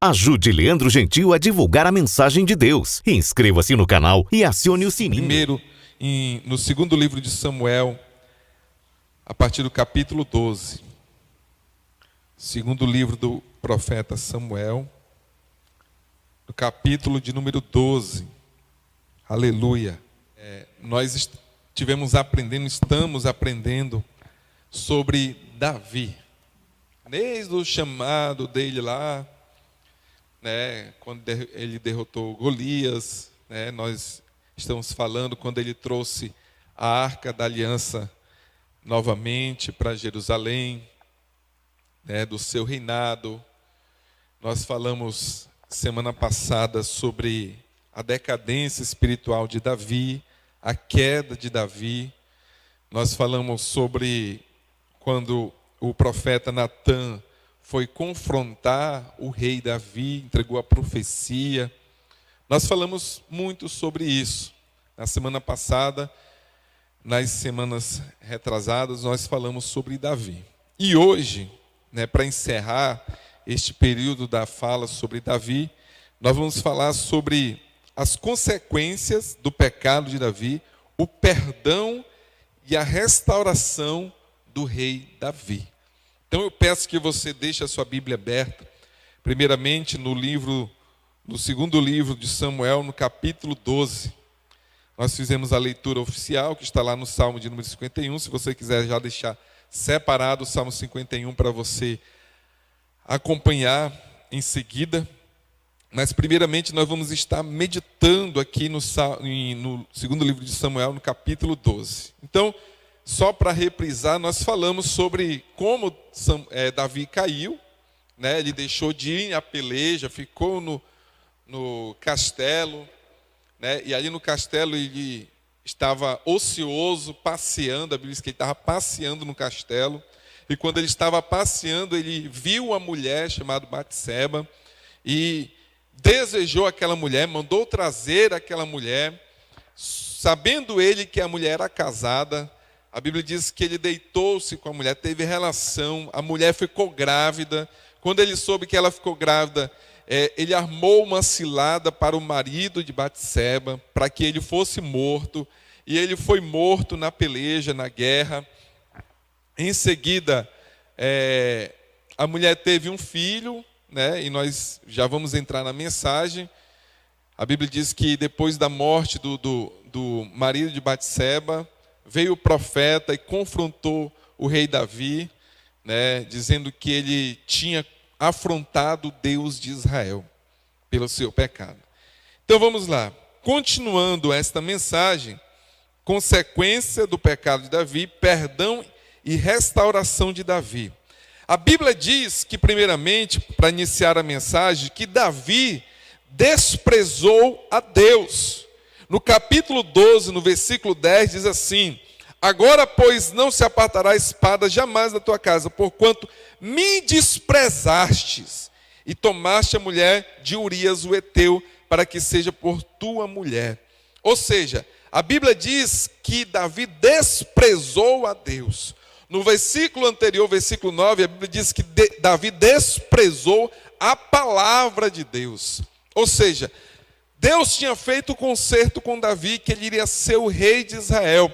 Ajude Leandro Gentil a divulgar a mensagem de Deus. Inscreva-se no canal e acione o sininho. Primeiro, no segundo livro de Samuel, a partir do capítulo 12. Segundo livro do profeta Samuel, no capítulo de número 12. Aleluia. Nós estamos aprendendo sobre Davi. Desde o chamado dele lá, quando ele derrotou Golias, nós estamos falando quando ele trouxe a Arca da Aliança novamente para Jerusalém, do seu reinado. Nós falamos semana passada sobre a decadência espiritual de Davi, a queda de Davi. Nós falamos sobre quando o profeta Natã foi confrontar o rei Davi, entregou a profecia. Nós falamos muito sobre isso. Na semana passada, nas semanas retrasadas, nós falamos sobre Davi. E hoje, para encerrar este período da fala sobre Davi, nós vamos falar sobre as consequências do pecado de Davi, o perdão e a restauração do rei Davi. Então eu peço que você deixe a sua Bíblia aberta, primeiramente no segundo livro de Samuel, no capítulo 12. Nós fizemos a leitura oficial, que está lá no Salmo de número 51, se você quiser já deixar separado o Salmo 51 para você acompanhar em seguida. Mas primeiramente nós vamos estar meditando aqui no segundo livro de Samuel, no capítulo 12. Então, só para reprisar, nós falamos sobre como Davi caiu, ele deixou de ir à peleja, ficou no castelo, e ali no castelo ele estava ocioso, passeando. A Bíblia diz que ele estava passeando no castelo, e quando ele estava passeando, ele viu uma mulher chamada Batseba, e desejou aquela mulher, mandou trazer aquela mulher, sabendo ele que a mulher era casada. A Bíblia diz que ele deitou-se com a mulher, teve relação, a mulher ficou grávida. Quando ele soube que ela ficou grávida, ele armou uma cilada para o marido de Batseba, para que ele fosse morto, e ele foi morto na peleja, na guerra. Em seguida, a mulher teve um filho, e nós já vamos entrar na mensagem. A Bíblia diz que depois da morte do marido de Batseba, veio o profeta e confrontou o rei Davi, dizendo que ele tinha afrontado Deus de Israel pelo seu pecado. Então vamos lá. Continuando esta mensagem, consequência do pecado de Davi, perdão e restauração de Davi. A Bíblia diz que, primeiramente, para iniciar a mensagem, que Davi desprezou a Deus. No capítulo 12, no versículo 10, diz assim: agora, pois, não se apartará a espada jamais da tua casa, porquanto me desprezastes, e tomaste a mulher de Urias o Heteu, para que seja por tua mulher. Ou seja, a Bíblia diz que Davi desprezou a Deus. No versículo anterior, versículo 9, a Bíblia diz que Davi desprezou a palavra de Deus. Ou seja, Deus tinha feito o concerto com Davi, que ele iria ser o rei de Israel.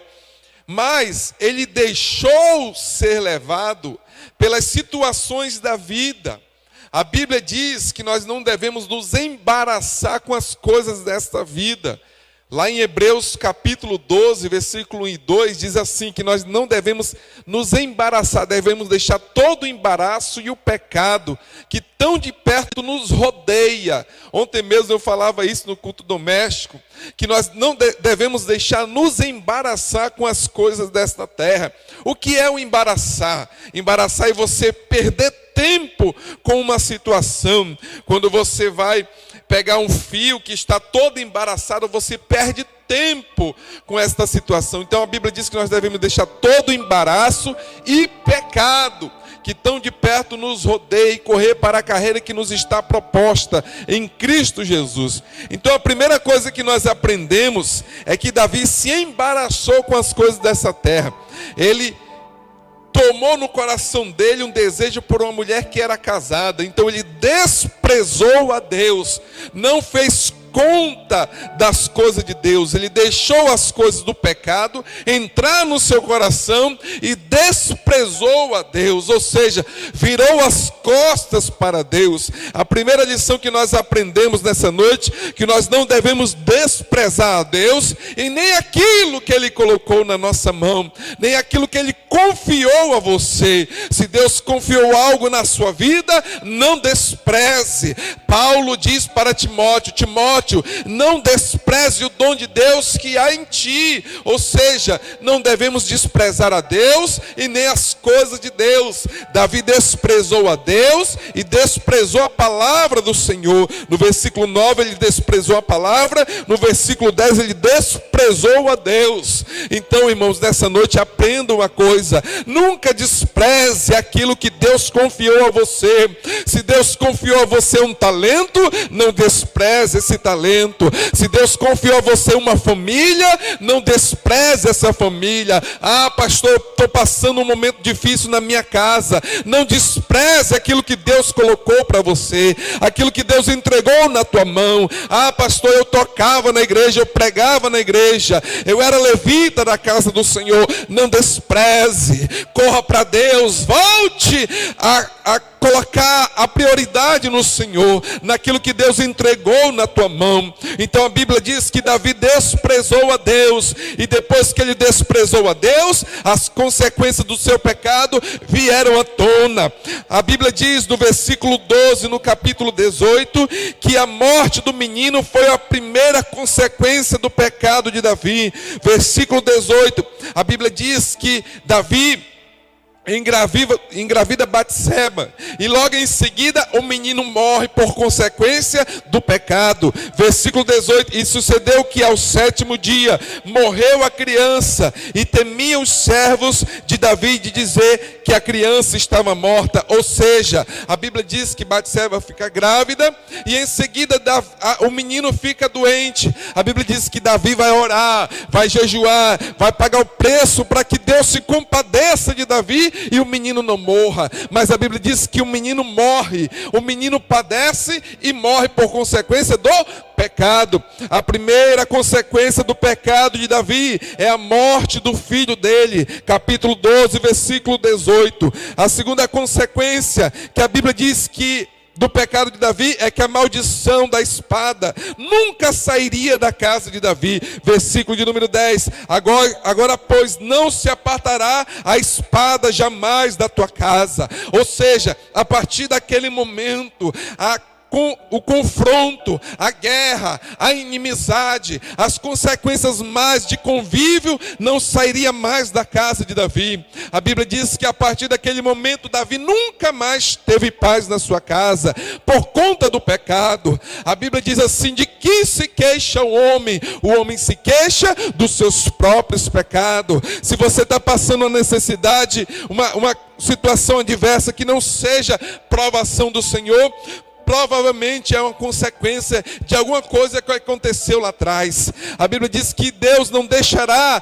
Mas ele deixou ser levado pelas situações da vida. A Bíblia diz que nós não devemos nos embaraçar com as coisas desta vida. Lá em Hebreus capítulo 12, versículo 1 e 2, diz assim, que nós não devemos nos embaraçar, devemos deixar todo o embaraço e o pecado que tão de perto nos rodeia. Ontem mesmo eu falava isso no culto doméstico, que nós não devemos deixar nos embaraçar com as coisas desta terra. O que é o embaraçar? Embaraçar é você perder tempo com uma situação. Quando você vai pegar um fio que está todo embaraçado, você perde tempo com esta situação. Então a Bíblia diz que nós devemos deixar todo embaraço e pecado que tão de perto nos rodeia e correr para a carreira que nos está proposta em Cristo Jesus. Então a primeira coisa que nós aprendemos é que Davi se embaraçou com as coisas dessa terra. Ele tomou no coração dele um desejo por uma mulher que era casada. Então ele desprezou a Deus, não fez conta das coisas de Deus. Ele deixou as coisas do pecado entrar no seu coração e desprezou a Deus, ou seja, virou as costas para Deus. A primeira lição que nós aprendemos nessa noite, que nós não devemos desprezar a Deus e nem aquilo que Ele colocou na nossa mão, nem aquilo que Ele confiou a você. Se Deus confiou algo na sua vida, não despreze. Paulo diz para Timóteo: Timóteo, não despreze o dom de Deus que há em ti. Ou seja, não devemos desprezar a Deus e nem as coisas de Deus. Davi desprezou a Deus e desprezou a palavra do Senhor. No versículo 9 ele desprezou a palavra, no versículo 10 ele desprezou a Deus. Então, irmãos, nessa noite aprenda uma coisa: nunca despreze aquilo que Deus confiou a você. Se Deus confiou a você um talento, não despreze esse talento. Se Deus confiou a você uma família, não despreze essa família. Ah, pastor, eu estou passando um momento difícil na minha casa. Não despreze aquilo que Deus colocou para você, aquilo que Deus entregou na tua mão. Ah, pastor, eu tocava na igreja, eu pregava na igreja, eu era levita da casa do Senhor. Não despreze, corra para Deus, volte a colocar a prioridade no Senhor, naquilo que Deus entregou na tua mão. Então a Bíblia diz que Davi desprezou a Deus, e depois que ele desprezou a Deus, as consequências do seu pecado vieram à tona. A Bíblia diz no versículo 12, no capítulo 18, que a morte do menino foi a primeira consequência do pecado de Davi. Versículo 18, a Bíblia diz que Davi engravida Batseba, e logo em seguida o menino morre por consequência do pecado. Versículo 18, e sucedeu que ao 7º dia morreu a criança, e temiam os servos de Davi de dizer que a criança estava morta. Ou seja, a Bíblia diz que Batseba fica grávida, e em seguida o menino fica doente. A Bíblia diz que Davi vai orar, vai jejuar, vai pagar o preço para que Deus se compadeça de Davi e o menino não morra. Mas a Bíblia diz que o menino morre, o menino padece e morre por consequência do pecado. A primeira consequência do pecado de Davi é a morte do filho dele, capítulo 12, versículo 18. A segunda consequência que a Bíblia diz que do pecado de Davi é que a maldição da espada nunca sairia da casa de Davi. Versículo de número 10. Agora, pois, não se apartará a espada jamais da tua casa. Ou seja, a partir daquele momento, o confronto, a guerra, a inimizade, as consequências mais de convívio não sairia mais da casa de Davi. A Bíblia diz que a partir daquele momento Davi nunca mais teve paz na sua casa por conta do pecado. A Bíblia diz assim: de que se queixa o homem se queixa dos seus próprios pecados. Se você está passando uma necessidade, uma situação adversa que não seja provação do Senhor, provavelmente é uma consequência de alguma coisa que aconteceu lá atrás. A Bíblia diz que Deus não deixará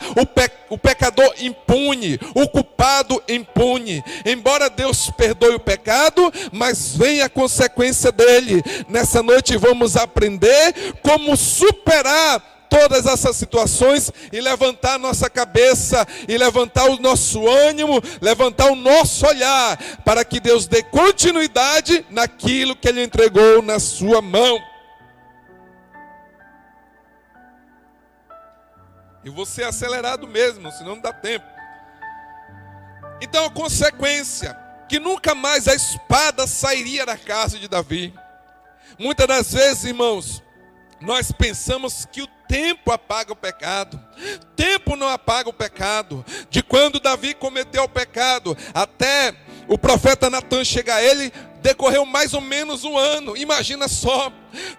o pecador impune, o culpado impune. Embora Deus perdoe o pecado, mas vem a consequência dele. Nessa noite vamos aprender como superar todas essas situações e levantar nossa cabeça, e levantar o nosso ânimo, levantar o nosso olhar, para que Deus dê continuidade naquilo que Ele entregou na sua mão. E você é acelerado mesmo, senão não dá tempo. Então a consequência, que nunca mais a espada sairia da casa de Davi. Muitas das vezes, irmãos, nós pensamos que o tempo apaga o pecado. Tempo não apaga o pecado. De quando Davi cometeu o pecado até o profeta Natan chegar a ele, decorreu mais ou menos 1 ano. Imagina só,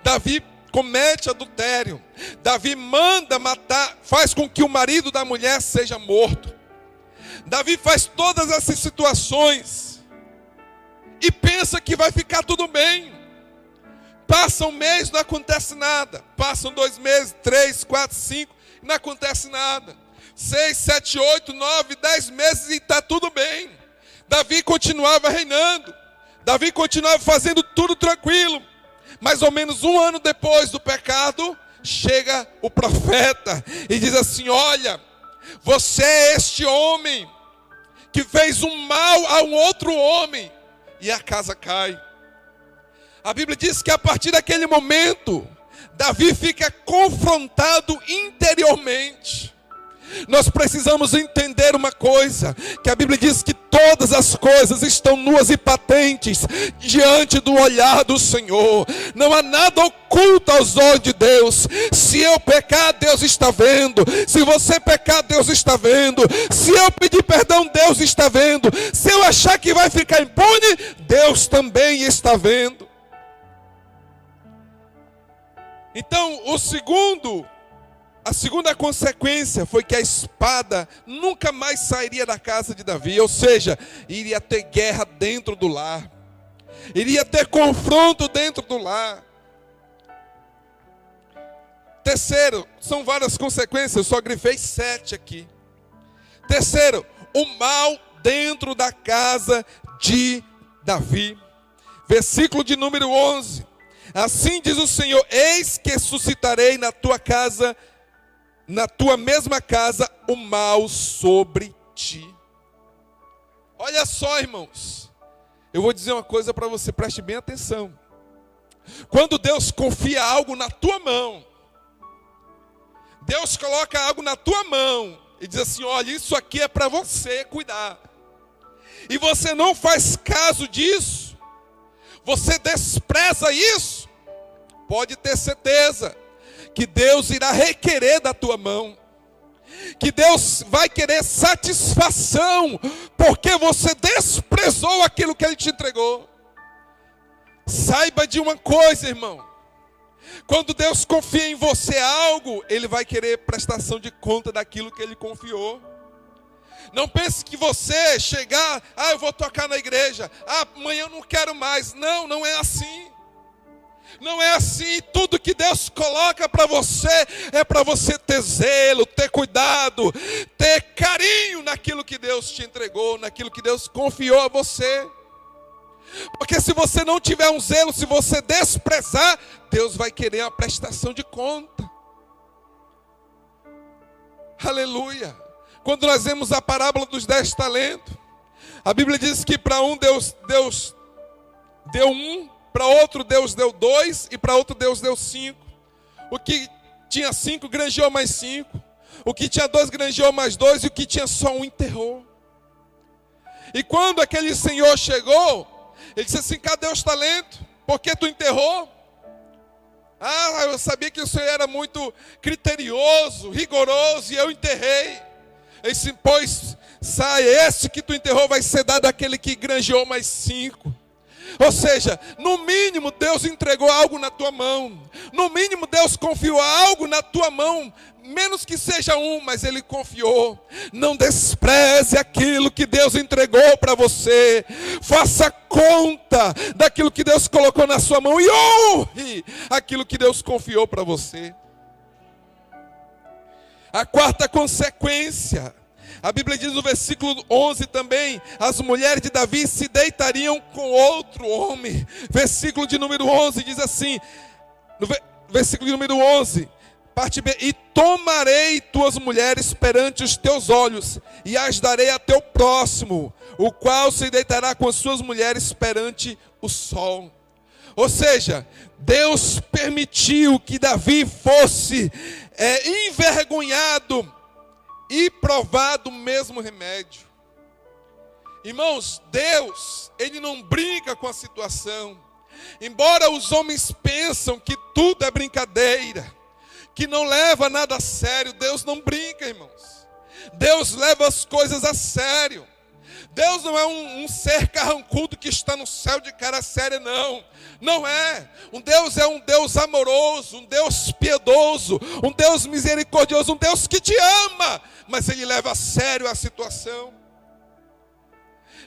Davi comete adultério, Davi manda matar, faz com que o marido da mulher seja morto. Davi faz todas essas situações e pensa que vai ficar tudo bem. Passa 1 mês, não acontece nada. Passam 2 meses, 3, 4, 5, não acontece nada. 6, 7, 8, 9, 10 meses e está tudo bem. Davi continuava reinando. Davi continuava fazendo tudo tranquilo. Mais ou menos um ano depois do pecado, chega o profeta e diz assim: olha, você é este homem que fez um mal a um outro homem. E a casa cai. A Bíblia diz que a partir daquele momento, Davi fica confrontado interiormente. Nós precisamos entender uma coisa, que a Bíblia diz que todas as coisas estão nuas e patentes diante do olhar do Senhor. Não há nada oculto aos olhos de Deus. Se eu pecar, Deus está vendo. Se você pecar, Deus está vendo. Se eu pedir perdão, Deus está vendo. Se eu achar que vai ficar impune, Deus também está vendo. Então, a segunda consequência foi que a espada nunca mais sairia da casa de Davi. Ou seja, iria ter guerra dentro do lar. Iria ter confronto dentro do lar. Terceiro, são várias consequências, eu só grifei 7 aqui. Terceiro, o mal dentro da casa de Davi. Versículo de número 11. Assim diz o Senhor: eis que suscitarei na tua casa, na tua mesma casa, o mal sobre ti. Olha só, irmãos, eu vou dizer uma coisa para você, preste bem atenção. Quando Deus confia algo na tua mão, Deus coloca algo na tua mão e diz assim: olha, isso aqui é para você cuidar, e você não faz caso disso, você despreza isso, pode ter certeza que Deus irá requerer da tua mão, que Deus vai querer satisfação, porque você desprezou aquilo que Ele te entregou. Saiba de uma coisa, irmão: quando Deus confia em você algo, Ele vai querer prestação de conta daquilo que Ele confiou. Não pense que você chegar, eu vou tocar na igreja, amanhã eu não quero mais. Não, não é assim. Não é assim. Tudo que Deus coloca para você é para você ter zelo, ter cuidado, ter carinho naquilo que Deus te entregou, naquilo que Deus confiou a você. Porque se você não tiver um zelo, se você desprezar, Deus vai querer a prestação de conta. Aleluia. Quando nós vemos a parábola dos 10 talentos, a Bíblia diz que para um Deus deu 1, para outro Deus deu 2 e para outro Deus deu 5. O que tinha 5 granjeou mais 5. O que tinha 2 granjeou mais 2 e o que tinha só 1 enterrou. E quando aquele senhor chegou, ele disse assim: cadê os talentos? Por que tu enterrou? Eu sabia que o senhor era muito criterioso, rigoroso, e eu enterrei. Ele disse: pois sai, esse que tu enterrou vai ser dado àquele que granjeou mais 5. Ou seja, no mínimo Deus entregou algo na tua mão. No mínimo Deus confiou algo na tua mão. Menos que seja 1, mas Ele confiou. Não despreze aquilo que Deus entregou para você. Faça conta daquilo que Deus colocou na sua mão e honre aquilo que Deus confiou para você. A quarta consequência, a Bíblia diz no versículo 11 também: as mulheres de Davi se deitariam com outro homem. Versículo de número 11 diz assim, no versículo de número 11, parte B: e tomarei tuas mulheres perante os teus olhos, e as darei a teu próximo, o qual se deitará com as suas mulheres perante o sol. Ou seja, Deus permitiu que Davi fosse envergonhado e provado o mesmo remédio. Irmãos, Deus, Ele não brinca com a situação. Embora os homens pensam que tudo é brincadeira, que não leva nada a sério, Deus não brinca, irmãos. Deus leva as coisas a sério. Deus não é um ser carrancudo que está no céu de cara séria, não. Não é. Deus é um Deus amoroso, um Deus piedoso, um Deus misericordioso, um Deus que te ama, mas Ele leva a sério a situação.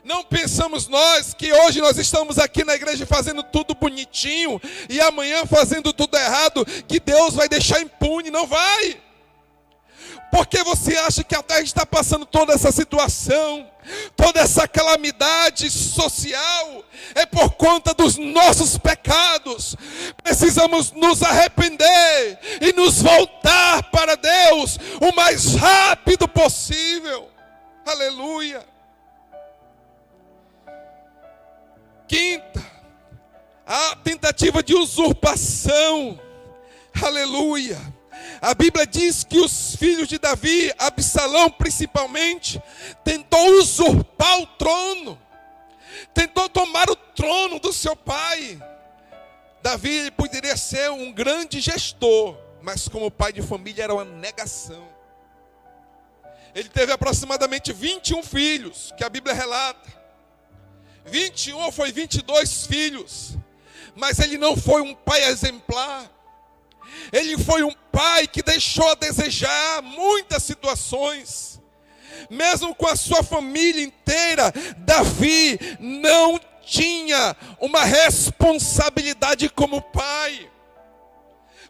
Não pensamos nós que hoje nós estamos aqui na igreja fazendo tudo bonitinho e amanhã fazendo tudo errado, que Deus vai deixar impune. Não vai. Porque você acha que a terra está passando toda essa situação, Toda essa calamidade social é por conta dos nossos pecados. Precisamos nos arrepender e nos voltar para Deus o mais rápido possível. Aleluia. Quinta, a tentativa de usurpação. Aleluia. A Bíblia diz que os filhos de Davi, Absalão principalmente, tentou usurpar o trono. Tentou tomar o trono do seu pai. Davi poderia ser um grande gestor, mas como pai de família era uma negação. Ele teve aproximadamente 21 filhos, que a Bíblia relata. 21 ou foi 22 filhos. Mas ele não foi um pai exemplar. Ele foi um pai que deixou a desejar muitas situações. Mesmo com a sua família inteira, Davi não tinha uma responsabilidade como pai.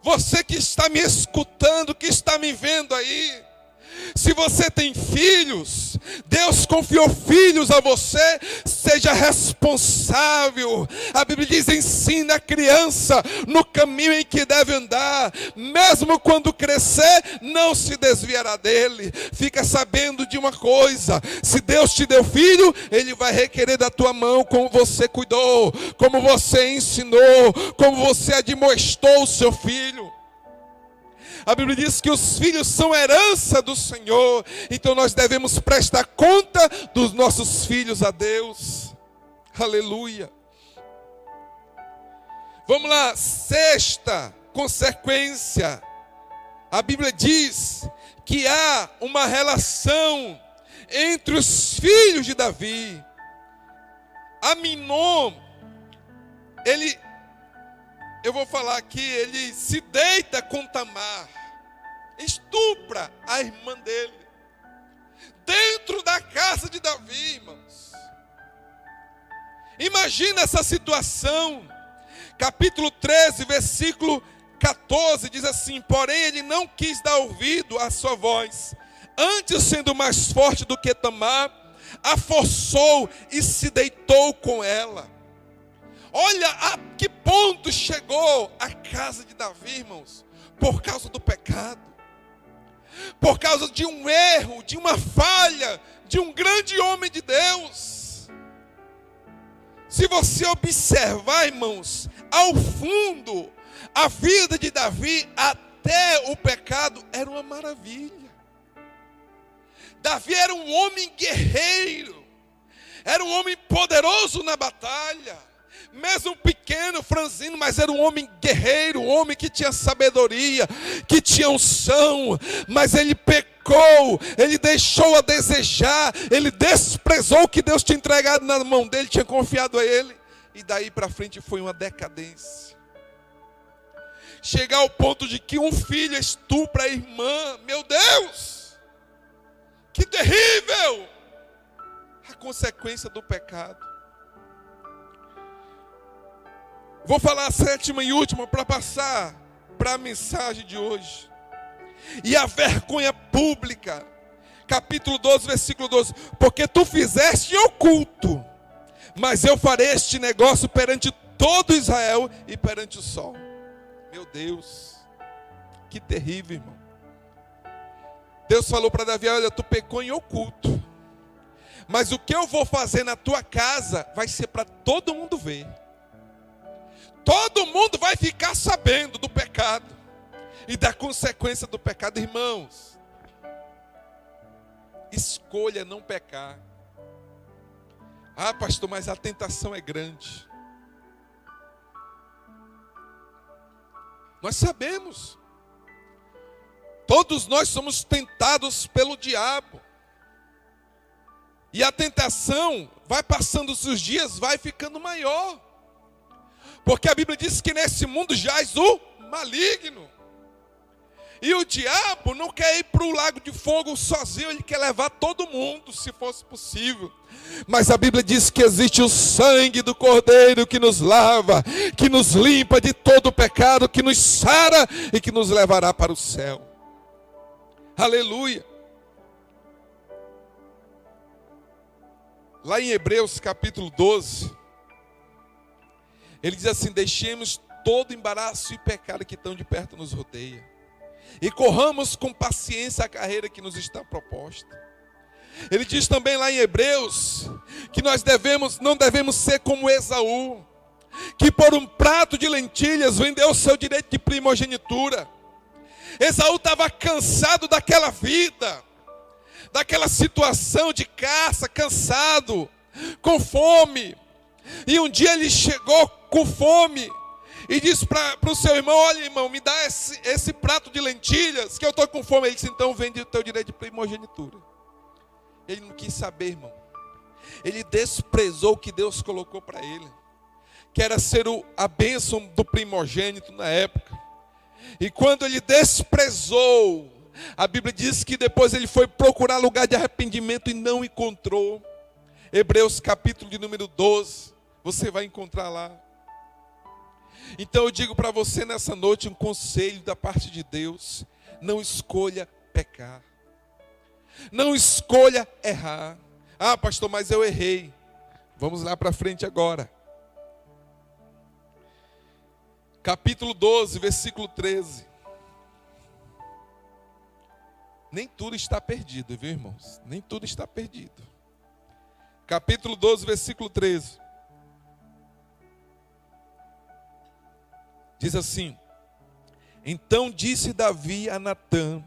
Você que está me escutando, que está me vendo aí, se você tem filhos, Deus confiou filhos a você, seja responsável. A Bíblia diz: ensina a criança no caminho em que deve andar, mesmo quando crescer, não se desviará dele. Fica sabendo de uma coisa: se Deus te deu filho, Ele vai requerer da tua mão como você cuidou, como você ensinou, como você admoestou o seu filho. A Bíblia diz que os filhos são herança do Senhor. Então nós devemos prestar conta dos nossos filhos a Deus. Aleluia. Vamos lá, sexta consequência. A Bíblia diz que há uma relação entre os filhos de Davi. Aminon, eu vou falar aqui, ele se deita com Tamar, estupra a irmã dele, dentro da casa de Davi, irmãos. Imagina essa situação. Capítulo 13, versículo 14, diz assim: porém ele não quis dar ouvido à sua voz, antes sendo mais forte do que Tamar, a forçou e se deitou com ela. Olha a que ponto chegou a casa de Davi, irmãos, por causa do pecado, por causa de um erro, de uma falha, de um grande homem de Deus. Se você observar, irmãos, ao fundo, a vida de Davi até o pecado era uma maravilha. Davi era um homem guerreiro, era um homem poderoso na batalha. Mesmo pequeno, franzino, mas era um homem guerreiro, um homem que tinha sabedoria, que tinha unção. Mas ele pecou, ele deixou a desejar, ele desprezou o que Deus tinha entregado na mão dele, tinha confiado a ele. E daí para frente foi uma decadência. Chegar ao ponto de que um filho estupra a irmã, meu Deus, que terrível! A consequência do pecado. Vou falar a sétima e última para passar para a mensagem de hoje. E a vergonha pública. Capítulo 12, versículo 12. Porque tu fizeste em oculto, mas eu farei este negócio perante todo Israel e perante o sol. Meu Deus, que terrível, irmão. Deus falou para Davi: olha, tu pecou em oculto, mas o que eu vou fazer na tua casa vai ser para todo mundo ver. Todo mundo vai ficar sabendo do pecado e da consequência do pecado. Irmãos, escolha não pecar. Ah, pastor, mas a tentação é grande. Nós sabemos. Todos nós somos tentados pelo diabo. E a tentação vai passando os dias, vai ficando maior. Porque a Bíblia diz que nesse mundo jaz o maligno. E o diabo não quer ir para o lago de fogo sozinho, ele quer levar todo mundo, se fosse possível. Mas a Bíblia diz que existe o sangue do Cordeiro que nos lava, que nos limpa de todo o pecado, que nos sara e que nos levará para o céu. Aleluia. Lá em Hebreus capítulo 12, ele diz assim: deixemos todo embaraço e pecado que tão de perto nos rodeia, e corramos com paciência a carreira que nos está proposta. Ele diz também lá em Hebreus, que nós não devemos ser como Esaú, que por um prato de lentilhas vendeu o seu direito de primogenitura. Esaú estava cansado daquela vida, daquela situação de caça, cansado, com fome. E um dia ele chegou com fome e disse para o seu irmão: olha, irmão, me dá esse prato de lentilhas que eu estou com fome. Ele disse: então vende o teu direito de primogenitura. Ele não quis saber, irmão. Ele desprezou o que Deus colocou para ele, que era ser a bênção do primogênito na época. E quando ele desprezou, a Bíblia diz que depois ele foi procurar lugar de arrependimento e não encontrou. Hebreus capítulo de número 12, você vai encontrar lá. Então eu digo para você nessa noite um conselho da parte de Deus: não escolha pecar, não escolha errar. Ah, pastor, mas eu errei. Vamos lá para frente agora. Capítulo 12, versículo 13. Nem tudo está perdido, viu, irmãos? Nem tudo está perdido. Capítulo 12, versículo 13. Diz assim: então disse Davi a Natã: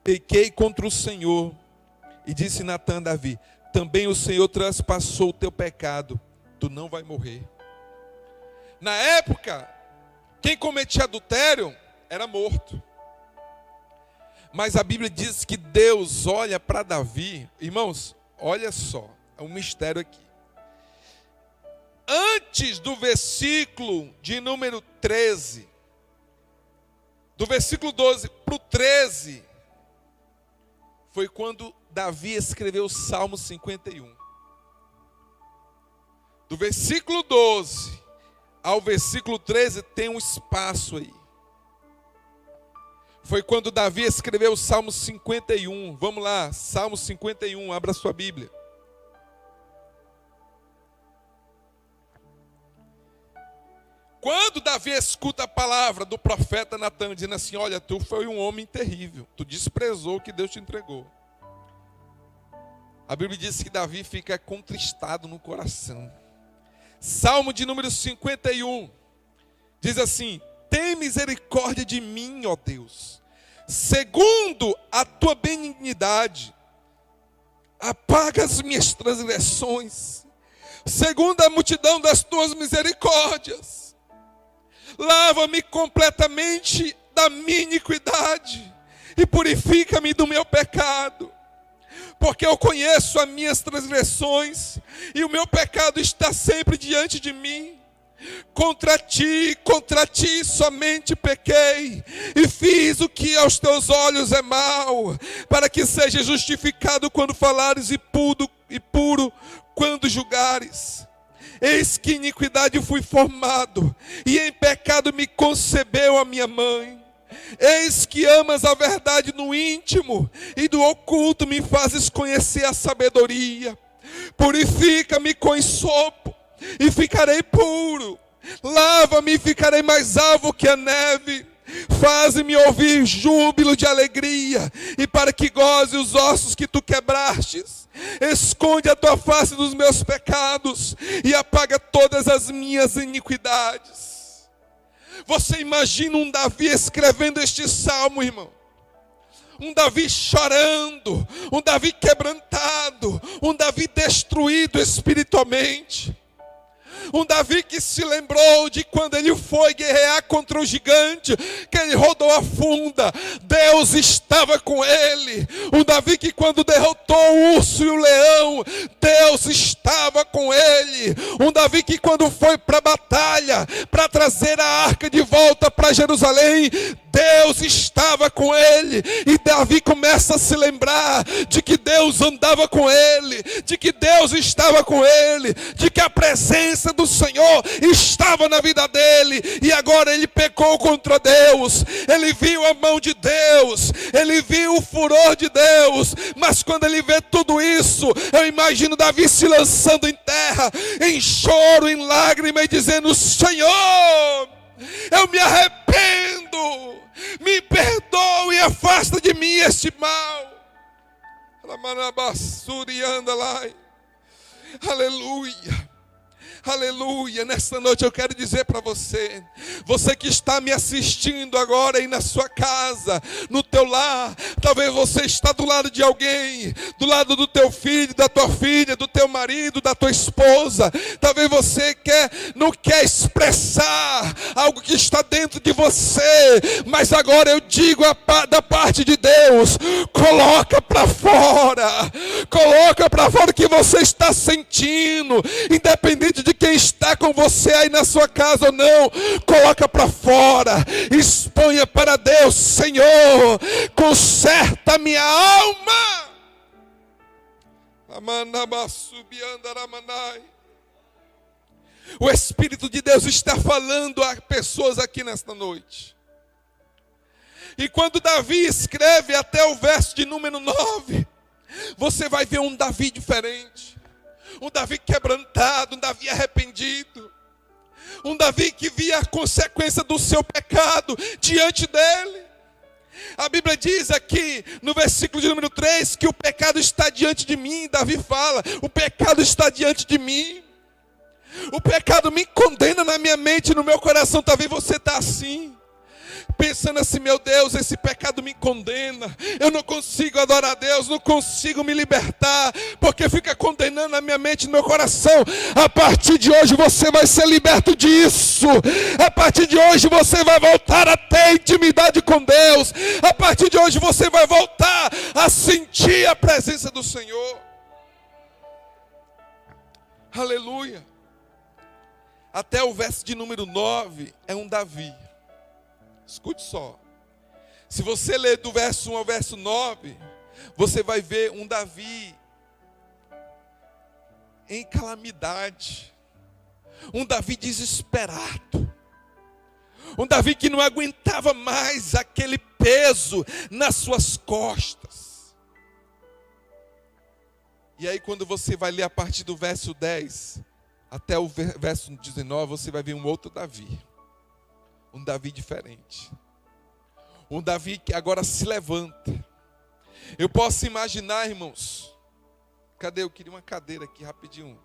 pequei contra o Senhor. E disse Natã a Davi: também o Senhor transpassou o teu pecado, tu não vai morrer. Na época, quem cometia adultério era morto. Mas a Bíblia diz que Deus olha para Davi. Irmãos, olha só, é um mistério aqui. Antes do versículo de número 13, do versículo 12 para o 13, foi quando Davi escreveu o Salmo 51. Do versículo 12 ao versículo 13 tem um espaço aí. Foi quando Davi escreveu o Salmo 51. Vamos lá, Salmo 51, abra sua Bíblia. Quando Davi escuta a palavra do profeta Natã, dizendo assim: olha, tu foi um homem terrível, tu desprezou o que Deus te entregou. A Bíblia diz que Davi fica contristado no coração. Salmo de número 51, diz assim: tem misericórdia de mim, ó Deus, segundo a tua benignidade, apaga as minhas transgressões, segundo a multidão das tuas misericórdias. Lava-me completamente da minha iniquidade e purifica-me do meu pecado, porque eu conheço as minhas transgressões e o meu pecado está sempre diante de mim. Contra ti somente pequei e fiz o que aos teus olhos é mal, para que seja justificado quando falares e puro quando julgares. Eis que iniquidade fui formado, e em pecado me concebeu a minha mãe. Eis que amas a verdade no íntimo, e do oculto me fazes conhecer a sabedoria. Purifica-me com ensopo, e ficarei puro. Lava-me e ficarei mais alvo que a neve. Faze-me ouvir júbilo de alegria, e para que goze os ossos que tu quebrastes. Esconde a tua face dos meus pecados e apaga todas as minhas iniquidades. Você imagina um Davi escrevendo este salmo, irmão? Um Davi chorando, um Davi quebrantado, um Davi destruído espiritualmente. Um Davi que se lembrou de quando ele foi guerrear contra o gigante, que ele rodou a funda, Deus estava com ele. Um Davi que quando derrotou o urso e o leão, Deus estava com ele. Um Davi que quando foi para a batalha, para trazer a arca de volta para Jerusalém, Deus estava com ele. E Davi começa a se lembrar de que Deus andava com ele, de que Deus estava com ele, de que a presença do Senhor estava na vida dele. E agora ele pecou contra Deus, ele viu a mão de Deus, ele viu o furor de Deus. Mas quando ele vê tudo isso, eu imagino Davi se lançando em terra, em choro, em lágrima, e dizendo: Senhor, eu me arrependo, me perdoe e afasta de mim este mal. Aleluia. Aleluia, nesta noite eu quero dizer para você, você que está me assistindo agora aí na sua casa, no teu lar, talvez você está do lado de alguém, do lado do teu filho, da tua filha, do teu marido, da tua esposa, talvez você não quer expressar algo que está dentro de você, mas agora eu digo da parte de Deus, coloca para fora o que você está sentindo, independente de quem está com você aí na sua casa ou não, coloca para fora, exponha para Deus: Senhor, conserta a minha alma. O Espírito de Deus está falando a pessoas aqui nesta noite. E quando Davi escreve até o verso de número 9, você vai ver um Davi diferente. Um Davi quebrantado, um Davi arrependido. Um Davi que via a consequência do seu pecado diante dele. A Bíblia diz aqui, no versículo de número 3, que o pecado está diante de mim. Davi fala: o pecado está diante de mim. O pecado me condena na minha mente, no meu coração. Talvez você está assim, pensando assim: meu Deus, esse pecado me condena, eu não consigo adorar a Deus, não consigo me libertar, porque fica condenando na minha mente e no meu coração. A partir de hoje você vai ser liberto disso. A partir de hoje você vai voltar a ter intimidade com Deus. A partir de hoje você vai voltar a sentir a presença do Senhor. Aleluia. Até o verso de número 9 é um Davi. Escute só. Se você ler do verso 1 ao verso 9, você vai ver um Davi em calamidade. Um Davi desesperado. Um Davi que não aguentava mais aquele peso nas suas costas. E aí quando você vai ler a partir do verso 10 até o verso 19, você vai ver um outro Davi. Um Davi diferente. Um Davi que agora se levanta. Eu posso imaginar, irmãos. Cadê? Eu queria uma cadeira aqui rapidinho.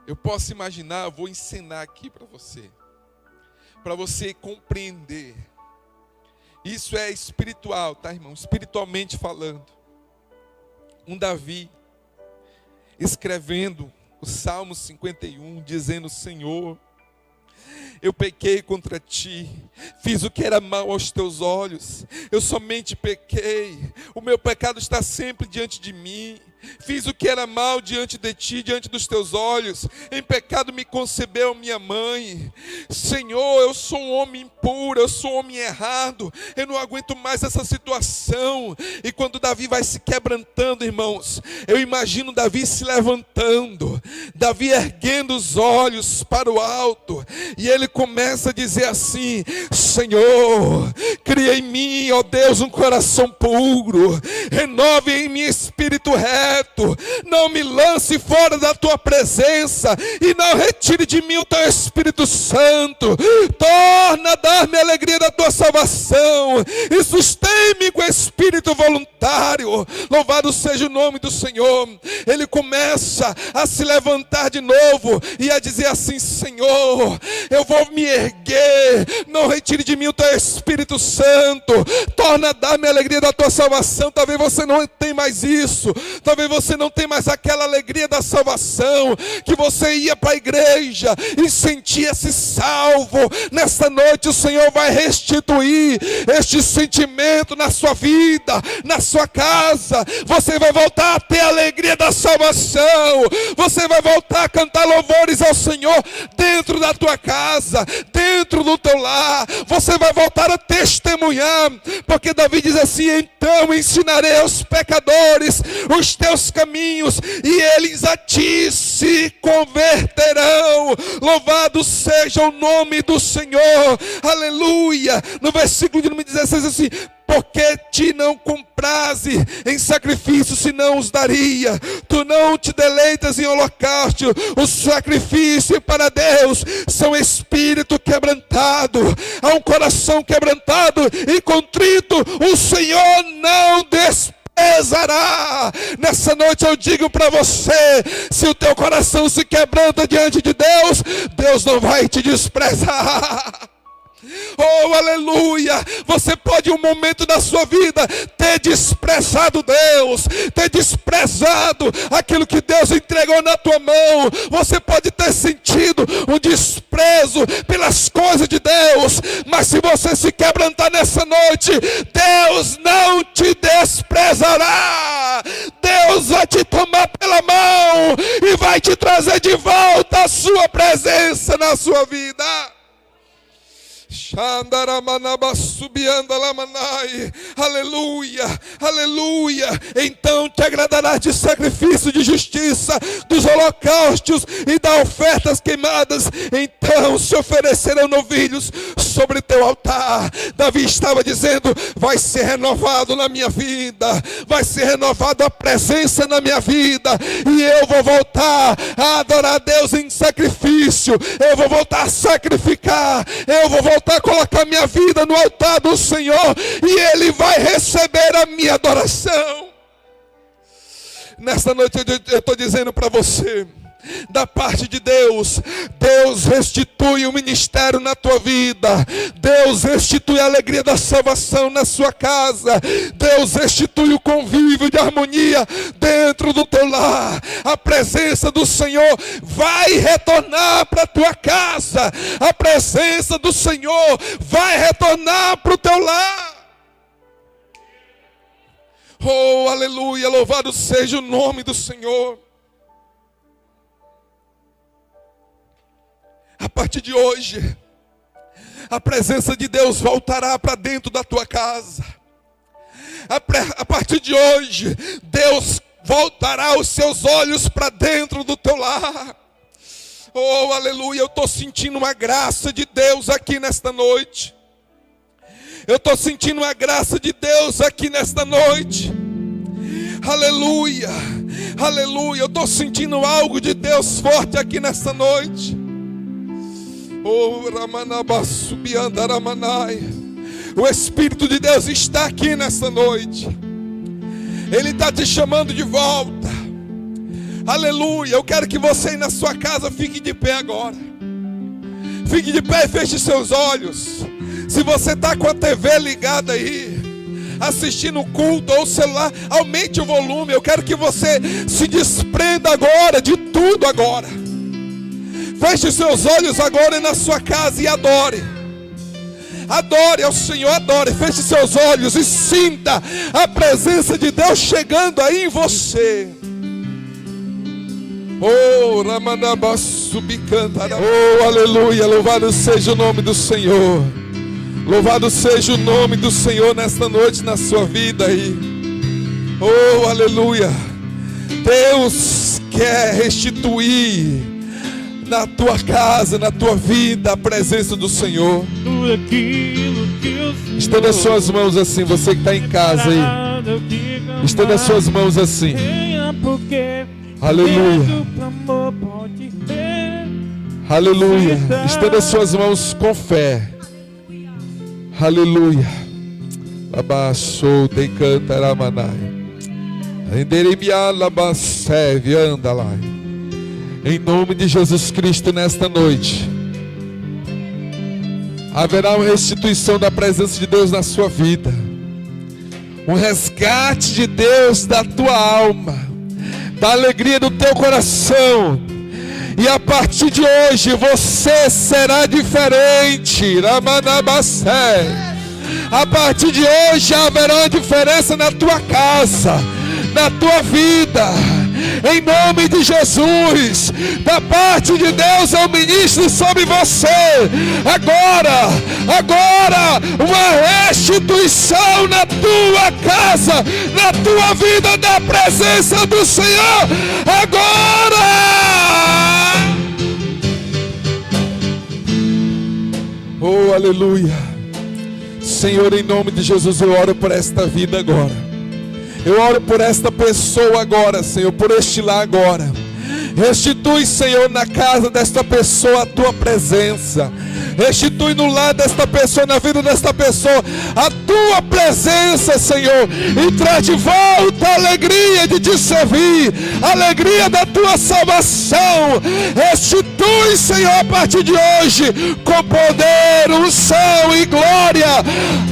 Eu posso imaginar, eu vou ensinar aqui para você compreender. Isso é espiritual, tá, irmão? Espiritualmente falando. Um Davi escrevendo o Salmo 51, dizendo: Senhor, eu pequei contra ti, fiz o que era mal aos teus olhos, eu somente pequei, o meu pecado está sempre diante de mim. Fiz o que era mal diante de ti, diante dos teus olhos. Em pecado me concebeu minha mãe. Senhor, eu sou um homem impuro, eu sou um homem errado. Eu não aguento mais essa situação. E quando Davi vai se quebrantando, irmãos, eu imagino Davi se levantando, Davi erguendo os olhos para o alto. E ele começa a dizer assim: Senhor, cria em mim, ó Deus, um coração puro. Renove em mim espírito reto. Não me lance fora da tua presença e não retire de mim o teu Espírito Santo. Torna a dar-me a alegria da tua salvação e sustém-me com espírito voluntário. Louvado seja o nome do Senhor. Ele começa a se levantar de novo e a dizer assim: Senhor, eu vou me erguer, não retire de mim o teu Espírito Santo, torna a dar-me a alegria da tua salvação. Talvez você não tenha mais isso, talvez você não tenha mais aquela alegria da salvação, que você ia para a igreja e sentia-se salvo. Nesta noite o Senhor vai restituir este sentimento na sua vida, na sua casa. Você vai voltar a ter a alegria da salvação, você vai voltar a cantar louvores ao Senhor dentro da tua casa, dentro dentro do teu lar. Você vai voltar a testemunhar, porque Davi diz assim: então ensinarei aos pecadores os teus caminhos, e eles a ti se converterão. Louvado seja o nome do Senhor, aleluia. No versículo de número 16 assim: porque te não compraze em sacrifícios, se não os daria. Tu não te deleitas em holocausto. O sacrifício para Deus são espírito quebrantado. Há um coração quebrantado e contrito, o Senhor não desprezará. Nessa noite eu digo para você: se o teu coração se quebranta diante de Deus, Deus não vai te desprezar. Oh, aleluia. Você pode, em um momento da sua vida, ter desprezado Deus, ter desprezado aquilo que Deus entregou na tua mão. Você pode ter sentido um desprezo pelas coisas de Deus, mas se você se quebrantar nessa noite, Deus não te desprezará. Deus vai te tomar pela mão e vai te trazer de volta a sua presença na sua vida. Aleluia, aleluia. Então te agradarás de sacrifício de justiça, dos holocaustos e das ofertas queimadas. Então se oferecerão novilhos sobre teu altar. Davi estava dizendo: vai ser renovado na minha vida, vai ser renovado a presença na minha vida, e eu vou voltar a adorar a Deus em sacrifício. Eu vou voltar a sacrificar, eu vou voltar a colocar minha vida no altar do Senhor, e Ele vai receber a minha adoração. Nesta noite eu estou dizendo para você, da parte de Deus, Deus restitui o ministério na tua vida, Deus restitui a alegria da salvação na sua casa, Deus restitui o convívio de harmonia dentro do teu lar. A presença do Senhor vai retornar para a tua casa, a presença do Senhor vai retornar para o teu lar. Oh, aleluia, louvado seja o nome do Senhor. A partir de hoje, a presença de Deus voltará para dentro da tua casa. A partir de hoje, Deus voltará os seus olhos para dentro do teu lar. Oh, aleluia, eu estou sentindo uma graça de Deus aqui nesta noite. Eu estou sentindo uma graça de Deus aqui nesta noite. Aleluia, aleluia, eu estou sentindo algo de Deus forte aqui nesta noite. Oh, Ramanabasubiandaramanai. O Espírito de Deus está aqui nessa noite. Ele está te chamando de volta. Aleluia. Eu quero que você aí na sua casa fique de pé agora. Fique de pé e feche seus olhos. Se você está com a TV ligada aí, assistindo o culto ou o celular, aumente o volume. Eu quero que você se desprenda agora de tudo agora. Feche seus olhos agora na sua casa e adore. Adore ao Senhor, adore. Feche seus olhos e sinta a presença de Deus chegando aí em você. Oh, Ramanabasubicantara. Oh, aleluia. Louvado seja o nome do Senhor. Louvado seja o nome do Senhor nesta noite na sua vida aí. Oh, aleluia. Deus quer restituir na tua casa, na tua vida, a presença do Senhor. Estenda as suas mãos assim, você que está em casa aí. Estenda as suas mãos assim. Aleluia. Aleluia. Estenda as suas mãos com fé. Aleluia. Abaixou, tem cantaramanai. Enderemia labaseve, anda lá. Em nome de Jesus Cristo, nesta noite, haverá uma restituição da presença de Deus na sua vida, um resgate de Deus da tua alma, da alegria do teu coração. E a partir de hoje você será diferente. A partir de hoje haverá uma diferença na tua casa, na tua vida. em nome de Jesus. Da parte de Deus eu ministro sobre você agora uma restituição na tua casa, na tua vida, da presença do Senhor agora. Oh, aleluia. Senhor, em nome de Jesus, eu oro por esta vida agora. Eu oro por esta pessoa agora, Senhor, por este lar agora. Restitui, Senhor, na casa desta pessoa a tua presença. Restitui no lar desta pessoa, na vida desta pessoa, a tua presença, Senhor. E traz de volta a alegria de te servir, a alegria da tua salvação. Restitui, Senhor, a partir de hoje, com poder, unção e glória.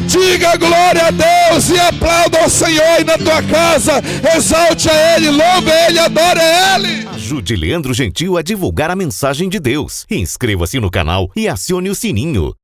Diga glória a Deus e aplauda ao Senhor aí na tua casa. Exalte a Ele, louve a Ele, adore a Ele. Ajude Leandro Gentil a divulgar a mensagem de Deus. Inscreva-se no canal e acione o sininho.